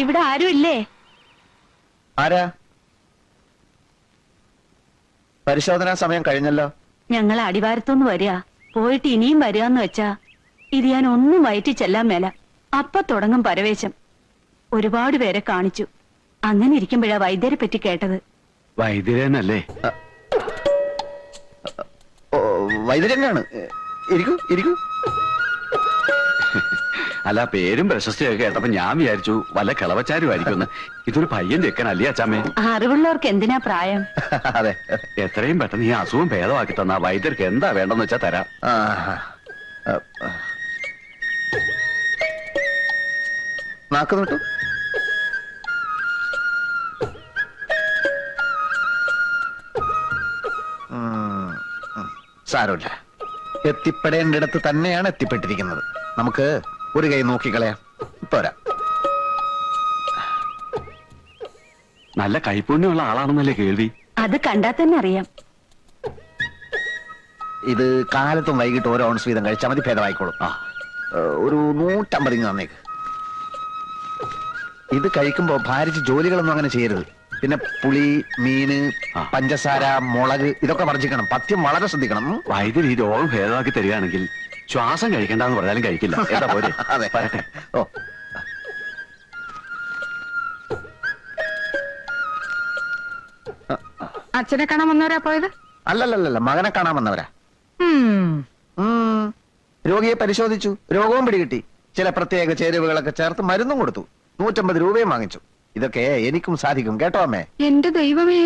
ഇവിടെ ആരും ഇല്ലേ? ആരാ? പരിശോധനാ സമയം കഴിഞ്ഞല്ലോ. ഞങ്ങൾ അടിവാരത്തുനിന്ന് വരിക, പോയിട്ട് ഇനിയും വരികയെന്ന് വെച്ചാ ഇത് ഞാൻ ഒന്നും വയറ്റി ചെല്ലാൻ മേല. അപ്പൊ തുടങ്ങും പരവേശം. ഒരുപാട് പേരെ കാണിച്ചു. അങ്ങനെ ഇരിക്കുമ്പോഴാ വൈദ്യരെ പറ്റി കേട്ടത്. വൈദ്യരനല്ലേ? വൈദ്യരനാണ്. ഇരിക്കൂ ഇരിക്കൂ. അല്ല, പേരും പ്രശസ്തിയൊക്കെ കേട്ടപ്പോ ഞാൻ വിചാരിച്ചു വല്ല കിളവച്ചാരുമായിരിക്കും. ഇതൊരു പയ്യൻ ചെക്കനല്ലേ അച്ചാമ്മേ? അറിവുള്ളവർക്ക് എന്തിനാ പ്രായം? അതെ, എത്രയും പെട്ടെന്ന് ഈ അസുഖം ഭേദമാക്കി തന്ന വൈദ്യർക്ക് എന്താ വേണ്ടെന്ന് വെച്ചാ തരാം. നാക്ക് നോട്ടു. സാരമില്ല, എത്തിപ്പെടേണ്ടിടത്ത് തന്നെയാണ് എത്തിപ്പെട്ടിരിക്കുന്നത്. നമുക്ക് ഒരു കൈ നോക്കിക്കളയാം. പോരാ. നല്ല കൈപ്പുണ്യമുള്ള ആളാണെന്നല്ലേ കേൾവി? അത് കണ്ടാൽ തന്നെ അറിയാം. ഇത് കാലത്തും വൈകിട്ട് ഓരോ ഓൺസ് വീതം കഴിച്ചാൽ മതി, ഭേദമായിക്കോളും. ഒരു 150 ഇങ്ങ് തന്നേക്ക്. ഇത് കഴിക്കുമ്പോ ഭാരിച്ച് ജോലികളൊന്നും അങ്ങനെ ചെയ്യരുത്. പിന്നെ പുളി, മീന്, പഞ്ചസാര, മുളക് ഇതൊക്കെ വർജിക്കണം. പഥ്യം വളരെ ശ്രദ്ധിക്കണം. വൈദ്യർ ഈ രോഗം ഭേദമാക്കി തരികയാണെങ്കിൽ ശ്വാസം കഴിക്കണ്ടെന്ന് പറഞ്ഞാലും കഴിക്കില്ല. എന്താ പോലെ? അതെ. ഓ, അച്ഛനെ കാണാൻ വന്നവരാ പോയത്? അല്ലല്ലല്ല, മകനെ കാണാൻ വന്നവരാ. രോഗിയെ പരിശോധിച്ചു, രോഗവും പിടികിട്ടി. ചില പ്രത്യേക ചേരുവകളൊക്കെ ചേർത്ത് മരുന്നും കൊടുത്തു. 150 രൂപയും വാങ്ങിച്ചു. ഇതൊക്കെ എനിക്കും സാധിക്കും കേട്ടോ അമ്മേ. എന്റെ ദൈവമേ,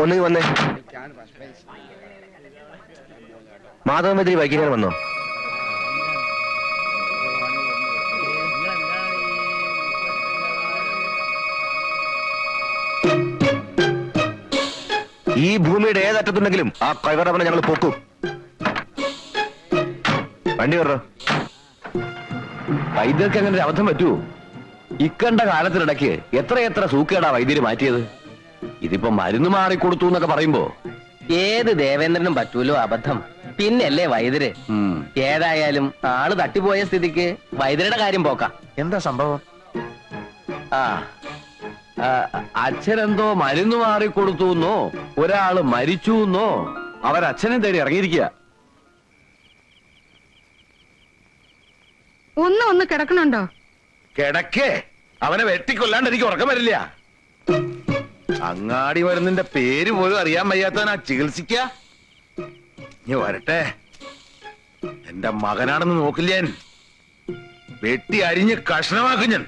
ഒന്നീ വന്നേ. മാധവമന്ത്രി വൈകിക്കാൻ വന്നോ? ഈ ഭൂമിയുടെ ഏതറ്റത്തുണ്ടെങ്കിലും ആ കൈവറവനെ ഞങ്ങൾ പോക്കും. വണ്ടി കയറോ. വൈദ്യർക്ക് അങ്ങനെ ഒരു അബദ്ധം പറ്റുമോ? ഇക്കണ്ട കാലത്തിനിടയ്ക്ക് എത്രയെത്ര സൂക്കേടാ വൈദ്യര് മാറ്റിയത്. ഇതിപ്പോ മരുന്ന് മാറിക്കൊടുത്തു എന്നൊക്കെ പറയുമ്പോ ഏത് ദേവേന്ദ്രനും പറ്റൂലോ അബദ്ധം. പിന്നല്ലേ വൈദ്യര്. ഏതായാലും ആള് തട്ടിപ്പോയ സ്ഥിതിക്ക് വൈദ്യരുടെ കാര്യം പോക്കാം. എന്താ സംഭവം? അച്ഛനെന്തോ മരുന്ന് മാറിക്കൊടുത്തു എന്നോ ഒരാള് മരിച്ചു എന്നോ അവരച്ഛനെ തേടി ഇറങ്ങിയിരിക്കുക. ഒന്ന് കിടക്കണുണ്ടോ? കിടക്കേ, അവനെ വെട്ടിക്കൊല്ലാണ്ട് എനിക്ക് ഉറക്കം വരില്ല. അങ്ങാടി മരുന്നിന്റെ പേര് പോലും അറിയാൻ വയ്യാത്തവനാ ചികിത്സിക്ക. ഇനി വരട്ടെ, എന്റെ മകനാണെന്ന് നോക്കില്ല ഞാൻ. വെട്ടി അരിഞ്ഞ് കഷ്ണമാക്കും ഞാൻ.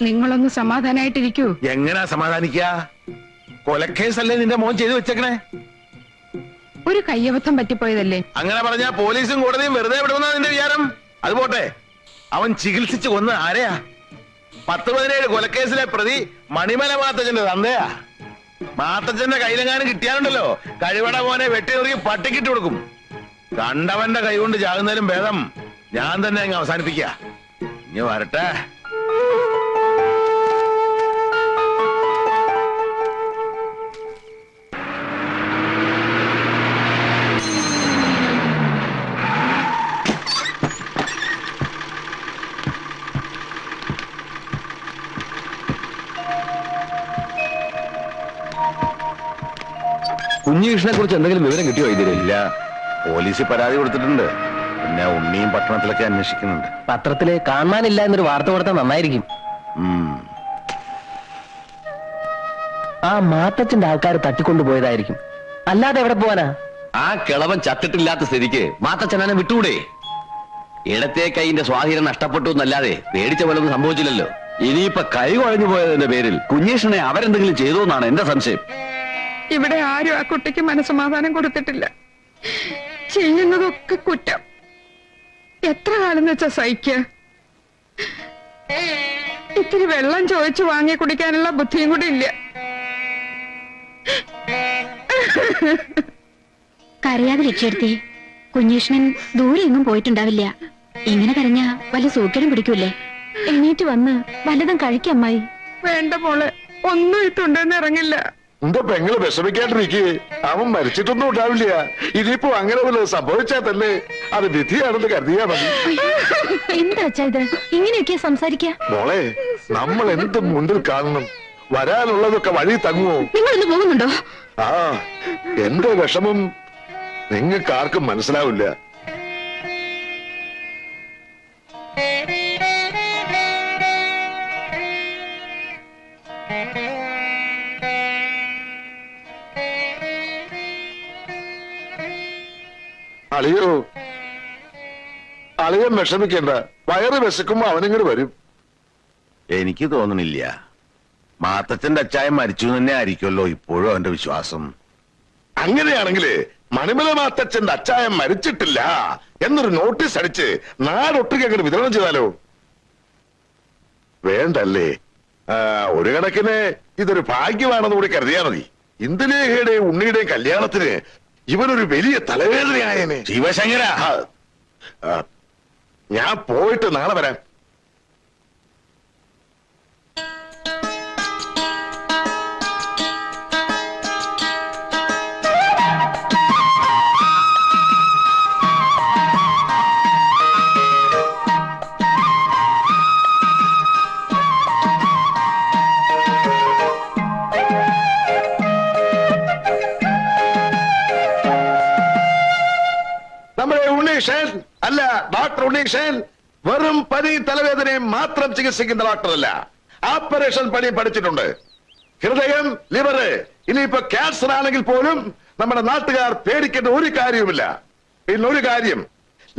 നിങ്ങളൊന്ന് സമാധാനായിട്ടിരിക്കൂ. എങ്ങനാ സമാധാനിക്ക? കൊലക്കേസല്ലേ നിന്റെ മോൻ ചെയ്തു വെച്ചേക്കണേ? ഒരു കയ്യബദ്ധം പറ്റിപ്പോയതല്ലേ. അങ്ങനെ പറഞ്ഞാ പോലീസും കോടതിയും വെറുതെ വിടുമെന്നാ നിന്റെ വിചാരം? അത് പോട്ടെ, അവൻ ചികിത്സിച്ച് കൊന്ന് ആരെയാ? 10-17 കൊലക്കേസിലെ പ്രതി മണിമല മാത്തച്ഛന്റെ തന്തയാ. മാത്തച്ഛന്റെ കയ്യിലെങ്ങാനും കിട്ടിയാലുണ്ടല്ലോ, കഴിവട മോനെ വെട്ടിയെറിയി പട്ടിക്കിട്ട് കൊടുക്കും. കണ്ടവന്റെ കൈ കൊണ്ട് ചാകുന്നതിലും ഭേദം ഞാൻ തന്നെ അങ്ങ് അവസാനിപ്പിക്ക. ഇനി വരട്ടെ. കുഞ്ഞികൃഷ്ണനെ കുറിച്ച് എന്തെങ്കിലും വിവരം കിട്ടിയോ? ഇതിലില്ല. പോലീസിൽ പരാതി കൊടുത്തിട്ടുണ്ട്. പിന്നെ ഉണ്ണിയും പട്ടണത്തിലൊക്കെ അന്വേഷിക്കുന്നുണ്ട്. പത്രത്തില് കാണാനില്ല എന്നൊരു വാർത്ത കൊടുത്താൽ നന്നായിരിക്കും. ആ മാത്തച്ഛന്റെ ആൾക്കാർ തട്ടിക്കൊണ്ടുപോയതായിരിക്കും. അല്ലാതെ എവിടെ പോവാനാ? ആ കിളവൻ ചത്തിട്ടില്ലാത്ത സ്ഥിതിക്ക് മാത്തച്ഛനെ വിട്ടുകൂടെ? ഇടത്തെ കൈന്റെ സ്വാധീനം നഷ്ടപ്പെട്ടു എന്നല്ലാതെ പേടിച്ച പോലൊന്നും സംഭവിച്ചില്ലല്ലോ. ഇനിയിപ്പൊ കൈ കുഴഞ്ഞു പോയതിന്റെ പേരിൽ കുഞ്ഞീഷ്ണനെ അവരെന്തെങ്കിലും ചെയ്തു എന്നാണ് എന്റെ സംശയം. ഇവിടെ ആരും ആ കുട്ടിക്ക് മനസ്സമാധാനം കൊടുത്തിട്ടില്ല. ചെയ്യുന്നതൊക്കെ കുറ്റം. എത്ര കാലം വെച്ചാ സഹിക്കുക? ഇത്തിരി വെള്ളം ചോദിച്ചു വാങ്ങി കുടിക്കാനുള്ള ബുദ്ധിയും കൂടി ഇല്ല. കരയാതെ രക്ഷപ്പെടുത്തി. കുഞ്ഞീഷ്ണൻ ദൂരെ എങ്ങും പോയിട്ടുണ്ടാവില്ല. ഇങ്ങനെ കരഞ്ഞാ വല്ല സൂക്കേടും പിടിക്കൂലേ? എണീറ്റ് വന്ന് വല്ലതും കഴിക്കമ്മായി. വേണ്ട മോളെ, ഒന്നും ഇട്ടുണ്ടെന്ന് ഇറങ്ങില്ല. എന്റെ പെങ്ങള് വിഷമിക്കാണ്ടിരിക്കേ, അവൻ മരിച്ചിട്ടൊന്നും ഉണ്ടാവില്ല. ഇനിയിപ്പോ അങ്ങനെ വല്ലതും സംഭവിച്ചാൽ തന്നെ അത് വിധിയാണെന്ന് കരുതിയാ മതി. എന്താ അച്ഛാ ഇത് ഇങ്ങനെയൊക്കെ സംസാരിക്കാ? മോളെ, നമ്മൾ എന്ത് മുന്നിൽ കാണണം? വരാനുള്ളതൊക്കെ വഴി തങ്ങുമോ? നിങ്ങളിന്ന് പോകുന്നുണ്ടോ? ആ, എന്റെ വിഷമം നിങ്ങൾക്ക് ആർക്കും മനസ്സിലാവില്ല. അളിയോ, അളിയൻ വിഷമിക്കണ്ട. വയറ് വിശക്കുമ്പോ അവനിങ്ങോട്ട് വരും. എനിക്ക് തോന്നണില്ല. മാത്തച്ഛന്റെ അച്ചായൻ മരിച്ചു തന്നെ ആയിരിക്കുമല്ലോ ഇപ്പോഴും അവന്റെ വിശ്വാസം. അങ്ങനെയാണെങ്കിൽ മണിമല മാത്തച്ഛന്റെ അച്ചായൻ മരിച്ചിട്ടില്ല എന്നൊരു നോട്ടീസ് അടിച്ച് നാടൊട്ടുക്ക് അങ്ങോട്ട് വിതരണം ചെയ്താലോ? വേണ്ടല്ലേ? ഒരു കണക്കിന് ഇതൊരു ഭാഗ്യമാണെന്ന് കൂടി കരുതിയാ മതി. ഇന്ദുലേഖയുടെയും ഉണ്ണിയുടെയും കല്യാണത്തിന് ഇവനൊരു വലിയ തലവേദനയായനെ. ശിവശങ്കര, ഞാൻ പോയിട്ട് നാളെ വരാം. നമ്മുടെ ഉണ്ണീഷൻ അല്ല, ഡോക്ടർ ഉണ്ണീഷൻ വെറും പനി തലവേദനയും മാത്രം ചികിത്സിക്കുന്ന ഡോക്ടറല്ല. ഓപ്പറേഷൻ പണി പഠിച്ചിട്ടുണ്ട്. ഹൃദയം, ലിവറ്, ഇനിയിപ്പോ ക്യാൻസർ ആണെങ്കിൽ പോലും നമ്മുടെ നാട്ടുകാർ പേടിക്കേണ്ട ഒരു കാര്യവുമില്ല. പിന്നൊരു കാര്യം,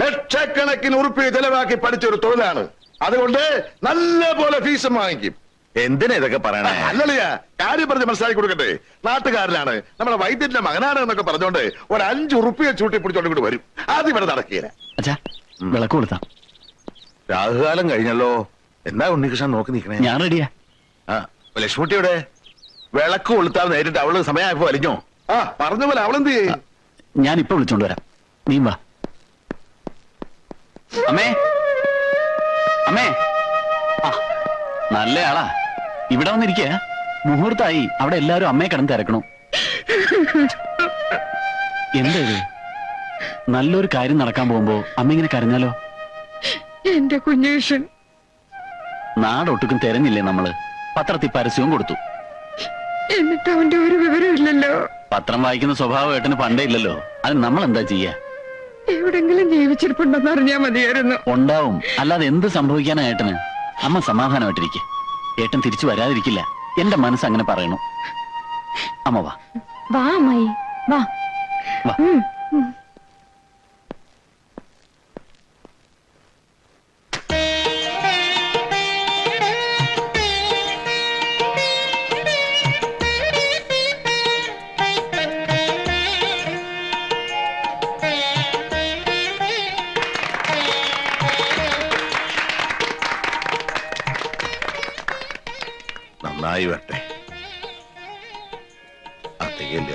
ലക്ഷക്കണക്കിന് ഉറുപ്പിക ചെലവാക്കി പഠിച്ചൊരു തൊഴിലാണ്. അതുകൊണ്ട് നല്ല പോലെ ഫീസും വാങ്ങിക്കും. എന്തിനാ ഇതൊക്കെ പറയണേ? അല്ലല്ല, കാര്യം പറഞ്ഞ് മനസ്സിലാക്കി കൊടുക്കട്ടെ. നാട്ടുകാരനാണ്, നമ്മുടെ വൈദ്യന്റെ മകനാണ് എന്നൊക്കെ പറഞ്ഞോണ്ട് ഒരു 5 ഉറുപ്പിക ചൂട്ടി പിടിച്ചോണ്ട് ഇങ്ങോട്ട് വരും. ആദ്യം ഇവിടെ നടക്കില്ല. അച്ഛാ, വിളക്ക് കൊടുത്താ. രാഹുകാലം കഴിഞ്ഞല്ലോ. എന്താ ഉണ്ണികൃഷ്ണൻ നോക്കി നിൽക്കണേ? ഞാൻ റെഡിയാ. ആ, ലക്ഷ്മിയുടെ വിളക്ക് കൊളുത്താൻ നേരിട്ട് അവള് സമയമായപ്പോ വലിഞ്ഞോ? ആ, പറഞ്ഞ പോലെ അവളെന്ത് ചെയ്യും? ഞാൻ ഇപ്പൊ വിളിച്ചോണ്ട് വരാം. നീ വാ. അമ്മേ, അമ്മേ. ആ, നല്ല ആളാ. ഇവിടെ വന്നിരിക്കുക. മുഹൂർത്തായി. അവിടെ എല്ലാരും അമ്മയെ കിടന്ന് തിരക്കണു. എന്താ ഇത്? നല്ലൊരു കാര്യം നടക്കാൻ പോകുമ്പോ അമ്മ ഇങ്ങനെ കരഞ്ഞാലോ? എന്റെ കുഞ്ഞേഷൻ, നാടൊട്ടുക്കും തെരഞ്ഞില്ലേ നമ്മള്? പത്രത്തിൽ പരസ്യവും കൊടുത്തു. എന്നിട്ട് അവന്റെ ഒരു വിവരമില്ലല്ലോ. പത്രം വായിക്കുന്ന സ്വഭാവം ഏട്ടന് പണ്ടേ ഇല്ലല്ലോ. അത് നമ്മൾ എന്താ ചെയ്യാ? എവിടെങ്കിലും ജീവിച്ചിരിപ്പുണ്ടെന്ന് അറിഞ്ഞാ മതിയായിരുന്നു. ഉണ്ടാവും. അല്ലാതെ എന്ത് സംഭവിക്കാനാ ഏട്ടന്? അമ്മ സമാധാനമായിട്ടിരിക്കെ. ഏട്ടൻ തിരിച്ചു വരാതിരിക്കില്ല. എന്റെ മനസ്സ് അങ്ങനെ പറയണു. അമ്മ വാ. വാ അമ്മായി, വാ. വാ. നന്നായി വരട്ടെ. അധികമില്ല.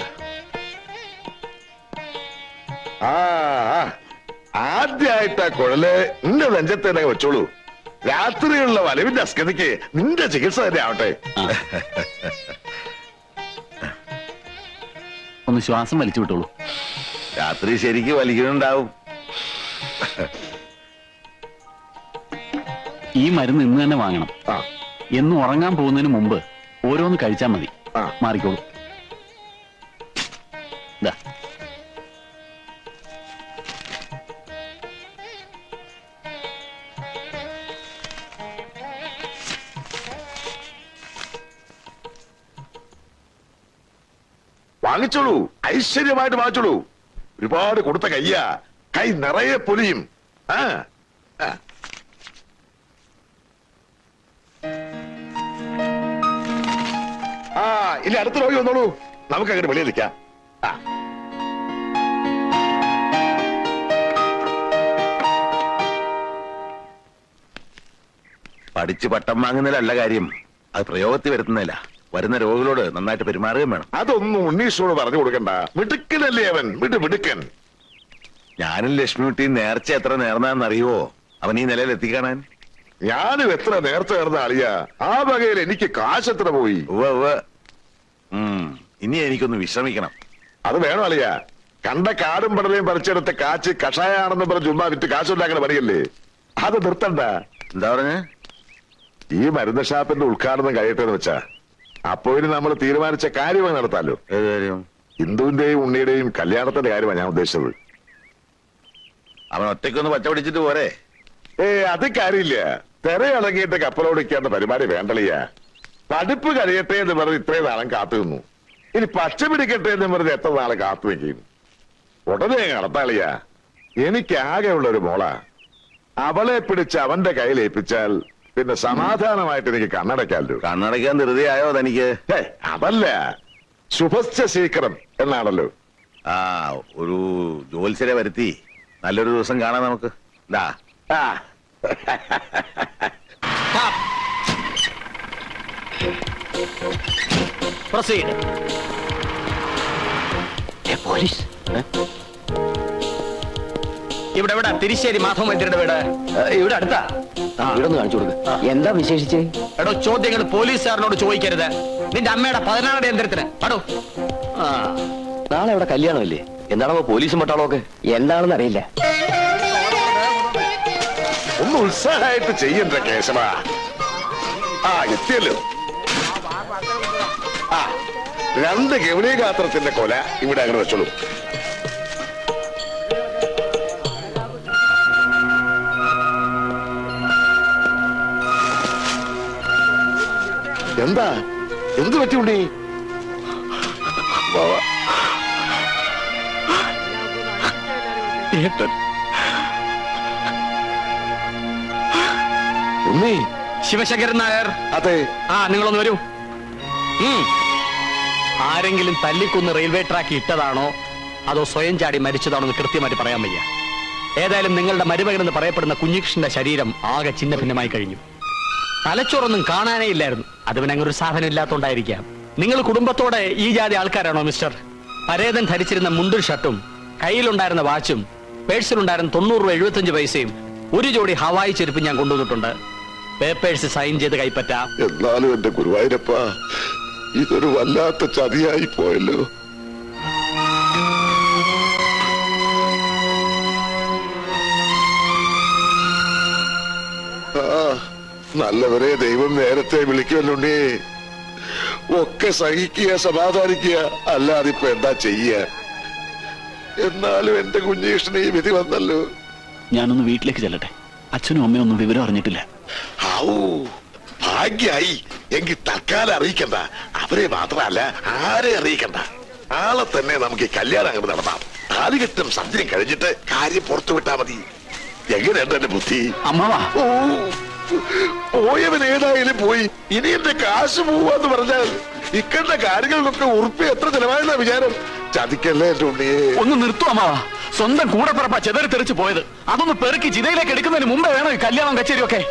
ആദ്യമായിട്ടാ കുഴല് നിന്റെ നെഞ്ചത്ത് തന്നെ വെച്ചോളൂ. രാത്രിയുള്ള വലവിന്റെ അസ്കതിക്ക് നിന്റെ ചികിത്സ തന്നെ ആവട്ടെ. ഒന്ന് ശ്വാസം വലിച്ചു വിട്ടോളൂ. രാത്രി ശരിക്ക് വലിക്കുന്നുണ്ടാവും. ഈ മരുന്ന് ഇന്ന് തന്നെ വാങ്ങണം. ആ, എന്നും ഉറങ്ങാൻ പോകുന്നതിന് മുമ്പ് ഓരോന്ന് കഴിച്ചാൽ മതി. ആ. മാറിക്കോളൂ. ദാ. വാങ്ങിച്ചോളൂ, ഐശ്വര്യമായിട്ട് വാങ്ങിച്ചോളൂ. ഒരുപാട് കൊടുത്ത കയ്യാ, കൈ നിറയെ പൊലിയും. ആ, ആ. ആ, ഇനി അടുത്ത രോഗി വന്നോളൂ. നമുക്ക് അങ്ങനെ വെളിയിലിരിക്കാം. ആ, പഠിച്ച് പട്ടം വാങ്ങുന്നതിലല്ല കാര്യം, അത് പ്രയോഗത്തിൽ വരുത്തുന്നില്ല. വരുന്ന രോഗികളോട് നന്നായിട്ട് പെരുമാറുകയും വേണം. അതൊന്നും ഉണ്ണീഷോട് പറഞ്ഞു കൊടുക്കണ്ട. മിടുക്കനല്ലേ അവൻ, മിടുക്കൻ. ഞാനും ലക്ഷ്മിക്കുട്ടിയും നേർച്ച എത്ര നേർന്നാന്നറിയുവോ അവൻ ഈ നിലയിൽ എത്തിക്കാണാൻ? ഞാനും എത്ര നേരത്തെ കിടന്ന ആളിയാ. ആ വകയിൽ എനിക്ക് കാശ് എത്ര പോയി. ഇനി എനിക്കൊന്ന് വിശ്രമിക്കണം. അത് വേണം അളിയാ. കണ്ട കാടും പടലയും പറിച്ചെടുത്ത കാച്ച് കഷായാണെന്ന് പറഞ്ഞ് ചുമ്മാ വിറ്റ് കാശുണ്ടാക്കണ പണിയല്ലേ. അത് നിർത്തണ്ട. എന്താ പറഞ്ഞ? ഈ മരുന്ന് ഷാപ്പിന്റെ ഉദ്ഘാടനം കഴിയട്ടെ എന്ന് വെച്ചാ അപ്പോ ഇനി നമ്മൾ തീരുമാനിച്ച കാര്യമായി നടത്താലോ. ഏത് കാര്യം? ഇന്ദുവിന്റെയും ഉണ്ണിയുടെയും കല്യാണത്തിന്റെ കാര്യമാണ് ഞാൻ ഉദ്ദേശിച്ചത്. അവൻ ഒറ്റയ്ക്കൊന്ന് പച്ച പിടിച്ചിട്ട് പോരെ? അത് കാര്യമില്ല. തെരയിളങ്ങിയിട്ട് കപ്പലോടിക്കേണ്ട പരിപാടി വേണ്ടളിയ. പഠിപ്പ് കഴിയട്ടെ എന്ന് പറഞ്ഞ് ഇത്രയും നാളം കാത്തു നിന്നു. ഇനി പച്ച പിടിക്കട്ടെ എന്ന് പറഞ്ഞ് എത്ര നാളെ കാത്തു വെക്കും. ഉടനെ നടത്താളിയ. എനിക്ക് ആകെയുള്ള ഒരു മോള. അവളെ പിടിച്ച് അവന്റെ കയ്യിൽ ഏൽപ്പിച്ചാൽ പിന്നെ സമാധാനമായിട്ട് എനിക്ക് കണ്ണടയ്ക്കാമല്ലോ. കണ്ണടയ്ക്കാൻ ധൃതിയായോ തനിക്ക്? അതല്ല, ശുഭസ്യ ശീക്രം എന്നാണല്ലോ. ആ, ഒരു ജോത്സ്യരെ വരുത്തി നല്ലൊരു ദിവസം കാണാം നമുക്ക്. പോലീസ് ഇവിടെ ഇവിടെ തിരിശ്ശേരി മാധവ മന്ത്രിയുടെ വീട് ഇവിടെ അടുത്താ. ഇവിടെ ഒന്ന് കാണിച്ചു കൊടുക്ക. എന്താ വിശേഷിച്ച്? എടോ, ചോദ്യങ്ങൾ പോലീസുകാരനോട് ചോദിക്കരുത്. നിന്റെ അമ്മയുടെ 16 യന്ത്രത്തിന് പടോ. നാളെ ഇവിടെ കല്യാണമല്ലേ? എന്താണോ പോലീസും പട്ടാളോ ഒക്കെ? എന്താണെന്ന് അറിയില്ല. ഒന്ന് ഉത്സാഹമായിട്ട് ചെയ്യണ്ട കേശവ. എത്തിയല്ലോ. 2 ഗവണി ഗാത്രത്തിന്റെ കൊല ഇവിടെ അങ്ങനെ വെച്ചോളൂ. എന്താ, എന്ത് പറ്റിയുണ്ടേ? ഉണ്ണി. ശിവശങ്കരൻ നായർ. അതെ. നിങ്ങളൊന്ന് വരൂ. ആരെങ്കിലും തല്ലിക്കൊന്ന് റെയിൽവേ ട്രാക്ക് ഇട്ടതാണോ അതോ സ്വയം ചാടി മരിച്ചതാണോ എന്ന് കൃത്യമായിട്ട് പറയാൻ വയ്യ. ഏതായാലും നിങ്ങളുടെ മരുമകൻ എന്ന് പറയപ്പെടുന്ന കുഞ്ഞികൃഷ്ണന്റെ ശരീരം ആകെ ചിന്ന ഭിന്നമായി കഴിഞ്ഞു. തലച്ചോറൊന്നും കാണാനേ ഇല്ലായിരുന്നു. അത് പിന്നെ അങ്ങനെ ഒരു സാധനം ഇല്ലാത്തോണ്ടായിരിക്കാം. നിങ്ങൾ കുടുംബത്തോടെ ഈ ജാതി ആൾക്കാരാണോ മിസ്റ്റർ? പരേതൻ ധരിച്ചിരുന്ന മുണ്ടും ഷർട്ടും കയ്യിലുണ്ടായിരുന്ന വാച്ചും പേഴ്സിലുണ്ടായിരുന്ന 90 രൂപ 75 പൈസയും ഒരു ജോഡി ഹവായി ചെരുപ്പ് ഞാൻ കൊണ്ടുവന്നിട്ടുണ്ട്. പേപ്പേഴ്സ് സൈൻ ചെയ്ത് കൈപ്പറ്റാം. എന്നാലും എന്റെ ഗുരുവായൂരപ്പ, ഇതൊരു വല്ലാത്ത ചതിയായി പോയല്ലോ. നല്ലവരെ ദൈവം നേരത്തെ വിളിക്കുമല്ലോണ്ടേ. ഒക്കെ സഹിക്കുക, സമാധാനിക്കുക, അല്ലാതിപ്പോ എന്താ ചെയ്യ. എന്നാലും എന്റെ കുഞ്ഞീഷ്ണ ഈ വിധി വന്നല്ലോ. ഞാനൊന്ന് വീട്ടിലേക്ക് ചെല്ലട്ടെ. അച്ഛനും അമ്മയും ഒന്നും വിവരം അറിഞ്ഞിട്ടില്ല. ഭാഗ്യായി. എങ്കിൽ തൽക്കാലം അറിയിക്കണ്ട. അവരെ മാത്രമല്ല ആരെ അറിയിക്കണ്ട. ആളെ തന്നെ നമുക്ക് ഈ കല്യാണം അങ്ങോട്ട് നടത്താം. താലികെട്ടും സന്ധ്യം കഴിഞ്ഞിട്ട് കാര്യം പുറത്തു വിട്ടാ മതി. എങ്ങനെയുണ്ട് എന്റെ ബുദ്ധി? അമ്മാവാ, പോയവൻ ഏതായാലും പോയി. ഇനി എന്റെ കാശ് പോവാന്ന് പറഞ്ഞാൽ ഇക്കണ്ട കാര്യങ്ങൾക്കൊക്കെ ഉറുപ്പി എത്ര ചെലവായെന്ന വിചാരം. ചതിക്കല്ലേ എന്റെ ഉണ്ണിയെ. ഒന്ന് നിർത്തൂ അമ്മാവാ. സ്വന്തം കൂടെ പിറപ്പ ചെതറി തെറിച്ച് പോയത്. അതൊന്ന് പെറുക്കി ചിതയിലേക്ക് എടുക്കുന്നതിന് മുമ്പേ വേണം ഈ കല്യാണം കച്ചേരിയൊക്കെ.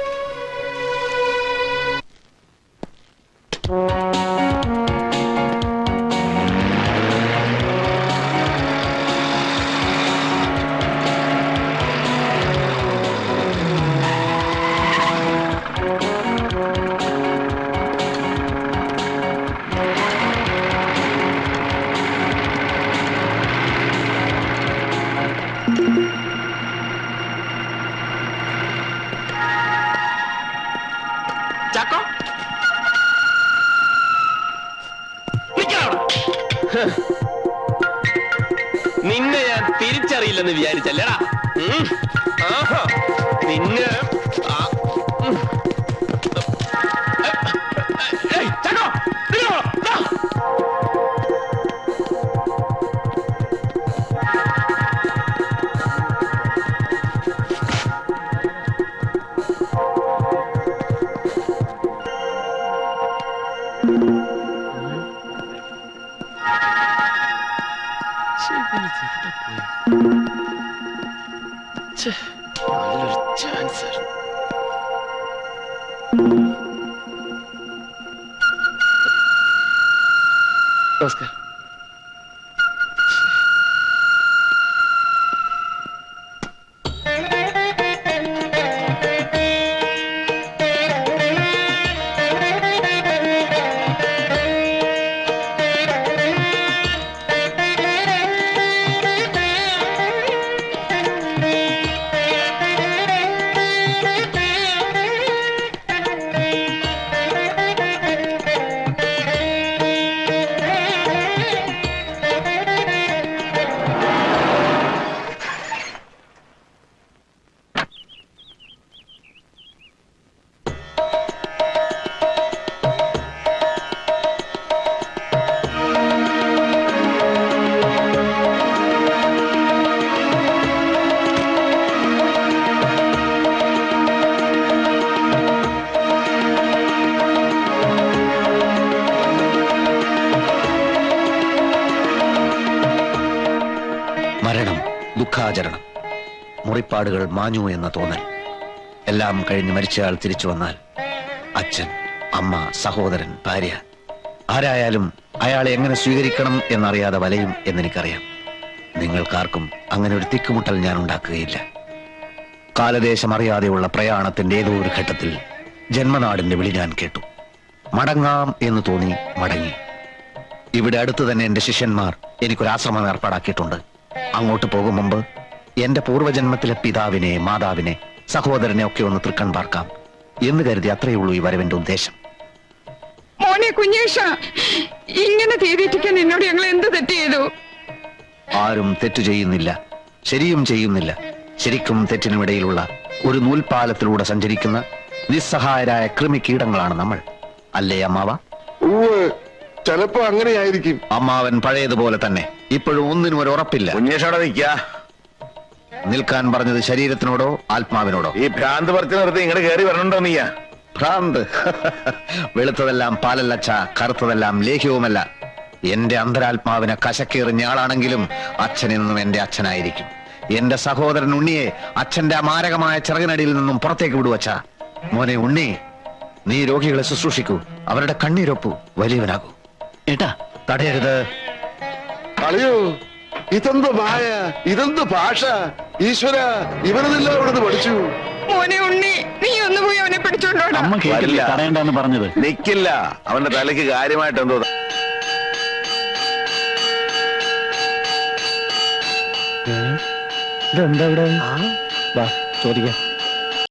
ചാക്കോ, നിന്നെ ഞാൻ തിരിച്ചറിയില്ലെന്ന് വിചാരിച്ചല്ലേടാ. നിന്നെ ചാക്കോ, നമസ്കാരം. മുറിപ്പാടുകൾ മാഞ്ഞു എന്ന തോന്നൽ. എല്ലാം കഴിഞ്ഞ് മരിച്ചയാൾ തിരിച്ചു വന്നാൽ അച്ഛൻ, അമ്മ, സഹോദരൻ, ഭാര്യ, ആരായാലും അയാളെ എങ്ങനെ സ്വീകരിക്കണം എന്നറിയാതെ വലയും എന്നെനിക്കറിയാം. നിങ്ങൾക്കാർക്കും അങ്ങനെ ഒരു തിക്കുമുട്ടൽ ഞാൻ ഉണ്ടാക്കുകയില്ല. കാലദേശം അറിയാതെയുള്ള പ്രയാണത്തിന്റെ ഏതോ ഒരു ഘട്ടത്തിൽ ജന്മനാടിന്റെ വിളി ഞാൻ കേട്ടു. മടങ്ങാം എന്ന് തോന്നി മടങ്ങി. ഇവിടെ അടുത്ത് തന്നെ എന്റെ ശിഷ്യന്മാർ എനിക്കൊരാശ്രമം ഏർപ്പാടാക്കിയിട്ടുണ്ട്. അങ്ങോട്ട് പോകും മുമ്പ് എന്റെ പൂർവ്വജന്മത്തിലെ പിതാവിനെ, മാതാവിനെ, സഹോദരനെ ഒക്കെ ഒന്ന് തൃക്കൺ പാർക്കാം എന്ന് കരുതി അത്രയുള്ളൂ ഈ വരവിന്റെ ഉദ്ദേശം. മോനെ കുഞ്ഞേഷ, ഇങ്ങനെ തീരിറ്റിക്കാൻ എന്നോട് ഞങ്ങൾ എന്ത് തെറ്റ് ചെയ്തു? ആരും തെറ്റു ചെയ്യുന്നില്ല, ശരിയും ചെയ്യുന്നില്ല. ശരിക്കും തെറ്റിനുമിടയിലുള്ള ഒരു നൂൽപാലത്തിലൂടെ സഞ്ചരിക്കുന്ന നിസ്സഹായരായ കൃമികീടങ്ങളാണ് നമ്മൾ. അല്ലേ അമ്മാവ? ചിലപ്പോ അങ്ങനെയായിരിക്കും. അമ്മാവൻ പഴയതുപോലെ തന്നെ. ഇപ്പോഴും ഒന്നിനും ഒരു ഉറപ്പില്ല. കുഞ്ഞേഷോടെ നിൽക്കാ. നിൽക്കാൻ പറഞ്ഞത് ശരീരത്തിനോടോ ആത്മാവിനോടോ? ഈ ഭ്രാന്ത് പറിച്ചു നിർത്തി ഇങ്ങോട്ട് കയറി വരണുണ്ടോ നീയാ? ഭ്രാന്ത്? വെളുത്തതെല്ലാം പാലല്ലച്ച, കറുത്തതെല്ലാം ലേഹ്യവുമല്ല. എന്റെ അന്തരാത്മാവിനെ കശക്കേറിഞ്ഞ ആളാണെങ്കിലും അച്ഛനെന്നും എന്റെ അച്ഛനായിരിക്കും. എന്റെ സഹോദരൻ ഉണ്ണിയെ അച്ഛന്റെ മാരകമായ ചിറകിനടിയിൽ നിന്നും പുറത്തേക്ക് വിടുവച്ച. മോനെ ഉണ്ണി, നീ രോഗികളെ ശുശ്രൂഷിക്കൂ, അവരുടെ കണ്ണീരൊപ്പു, വലിയവനാകൂ. ഏട്ടാ, തടയരുത്. അളിയോ, ഇതെന്ത് മായ, ഇതെന്ത് ഭാഷ! ഈശ്വര, ഇവരെല്ലാം ഇവിടുന്ന് പഠിച്ചു. മോനെ ഉണ്ണി, നീ ഒന്ന് പോയി അവനെ പിടിച്ചോണ്ടോടാ. അമ്മ കേട്ടില്ല തടയണ്ടെന്ന് പറഞ്ഞത്. നിക്കില്ല, അവന്റെ തലയ്ക്ക് കാര്യമായിട്ട് എന്തോ. ഇതെന്താ ഇവിടെ? വാ ചോദിക്കാം.